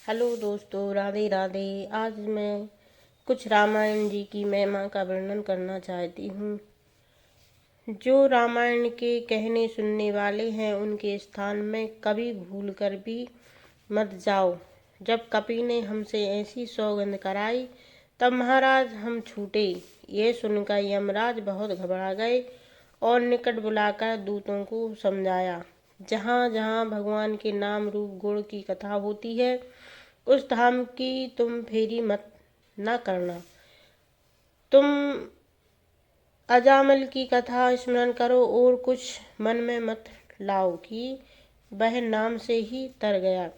Hello दोस्तों, राधे राधे। आज मैं कुछ रामायण जी की महिमा का वर्णन करना चाहती हूँ। जो रामायण के कहने सुनने वाले हैं उनके स्थान में कभी भूल कर भी मत जाओ। जब कपि ने हमसे ऐसी सौगंध कराई तब महाराज हम छूटे। ये सुनकर यमराज बहुत घबरा गए और निकट बुलाकर दूतों को समझाया, जहाँ जहाँ भगवान के नाम रूप गुण की कथा होती है उस धाम की तुम फेरी मत न करना। तुम अजामिल की कथा स्मरण करो और कुछ मन में मत लाओ कि वह नाम से ही तर गया।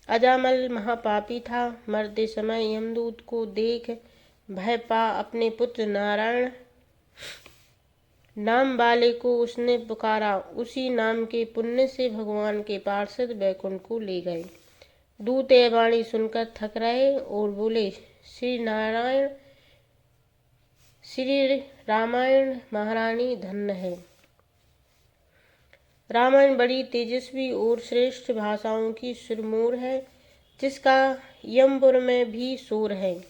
अजामिल महापापी था। मरते समय यमदूत को देख भय पा अपने पुत्र नारायण नाम वाले को उसने पुकारा। उसी नाम के पुण्य से भगवान के पार्षद वैकुंठ को ले गए। दूत यह वाणी सुनकर थक रहे और बोले, श्री रामायण महारानी धन्य है। रामायण बड़ी तेजस्वी और श्रेष्ठ भाषाओं की सिरमौर है, जिसका यमपुर में भी शोर है।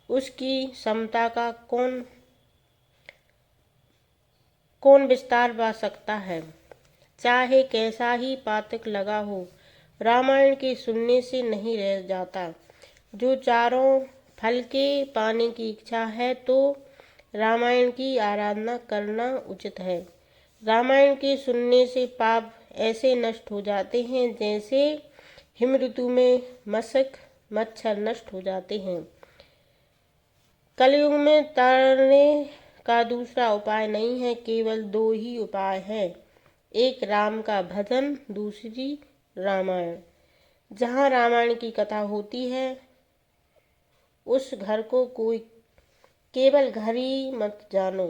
उसकी समता का कौन विस्तार पा सकता है, चाहे कैसा ही पातक लगा हो। रामायण के सुनने से नहीं रह जाता। जो चारों फल के पाने की इच्छा है तो रामायण की आराधना करना उचित है। रामायण के सुनने से पाप ऐसे नष्ट हो जाते हैं जैसे हिम ऋतु में मशक मच्छर नष्ट हो जाते हैं। कलयुग में तरने का दूसरा उपाय नहीं है, केवल दो ही उपाय है। एक राम का भजन, दूसरी रामायण। जहाँ रामायण की कथा होती है उस घर को कोई केवल घर ही मत जानो।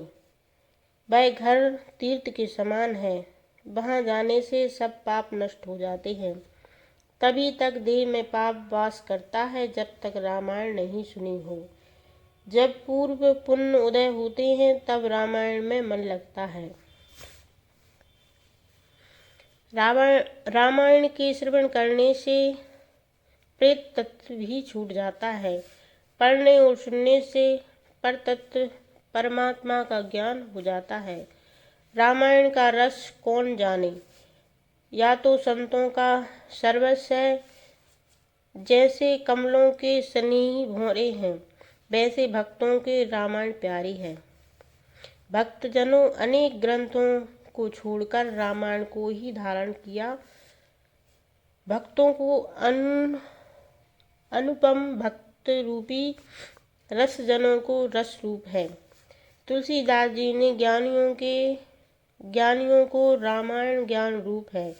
वह घर तीर्थ के समान है। वहाँ जाने से सब पाप नष्ट हो जाते हैं। तभी तक देह में पाप वास करता है जब तक रामायण नहीं सुनी हो। जब पूर्व पुण्य उदय होते हैं तब रामायण में मन लगता है। रामायण के श्रवण करने से प्रेत तत्व भी छूट जाता है। पढ़ने और सुनने से परतत्व परमात्मा का ज्ञान हो जाता है। रामायण का रस कौन जाने। या तो संतों का सर्वस्व है, जैसे कमलों के स्नेही भौरे हैं, वैसे भक्तों के रामायण प्यारी है। भक्तजनों अनेक ग्रंथों को छोड़कर रामायण को ही धारण किया। भक्तों को अनुपम भक्त रूपी रस जनों को रस रूप है। तुलसीदास जी ने ज्ञानियों को रामायण ज्ञान रूप है,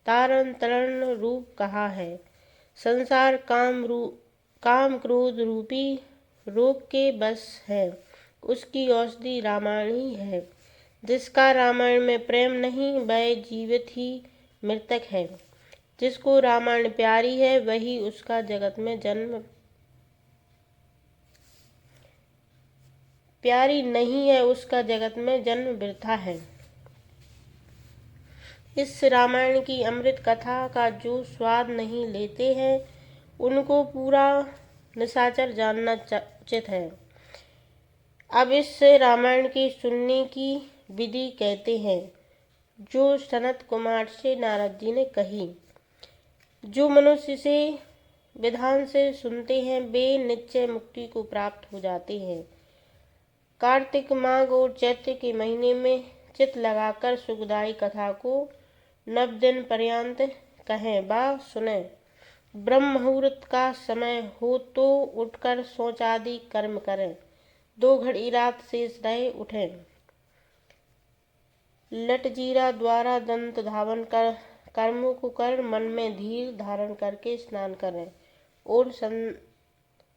तारण तरण रूप कहा है। संसार काम क्रोध रूपी रोग के बस है, उसकी औषधि रामायण ही है। जिसका रामायण में प्रेम नहीं वह जीवित ही मृतक है। जिसको रामायण प्यारी है वही उसका जगत में जन्म प्यारी नहीं है, उसका जगत में जन्म वृथा है। इस रामायण की अमृत कथा का जो स्वाद नहीं लेते हैं उनको पूरा निशाचर जानना उचित है। अब इस रामायण के सुनने की विधि कहते हैं, जो सनत कुमार से नारद जी ने कही। जो मनुष्य से विधान से सुनते हैं वे निश्चय मुक्ति को प्राप्त हो जाते हैं। कार्तिक माघ और चैत्र के महीने में चित लगाकर सुखदायी कथा को 9 दिन पर्यंत कहें व सुने। ब्रह्म मुहूर्त का समय हो तो उठकर शौचादि कर्म करें। 2 घड़ी रात शेष रहे उठें। लटजीरा द्वारा दंत धावन कर कर्मों को कर मन में धीर धारण करके स्नान करें और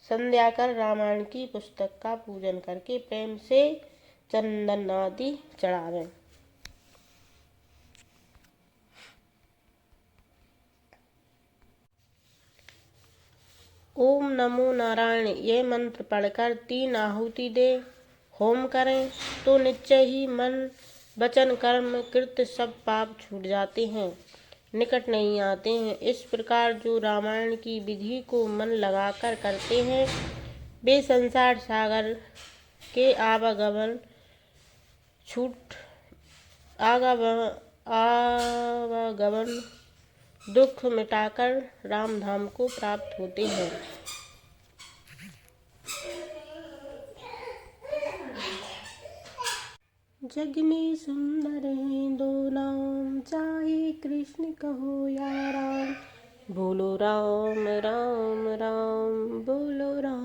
संध्या कर रामायण की पुस्तक का पूजन करके प्रेम से चंदन आदि चढ़ावें। ओम नमो नारायण ये मंत्र पढ़कर 3 आहुति दे होम करें तो निश्चय ही मन वचन कर्म कृत सब पाप छूट जाते हैं। निकट नहीं आते हैं। इस प्रकार जो रामायण की विधि को मन लगाकर करते हैं वे संसार सागर के आवागमन छूट आवागमन दुख मिटाकर राम धाम को प्राप्त होते हैं। जग में सुंदर हैं दो नाम, चाहे कृष्ण कहो या राम। बोलो राम राम राम, बोलो राम।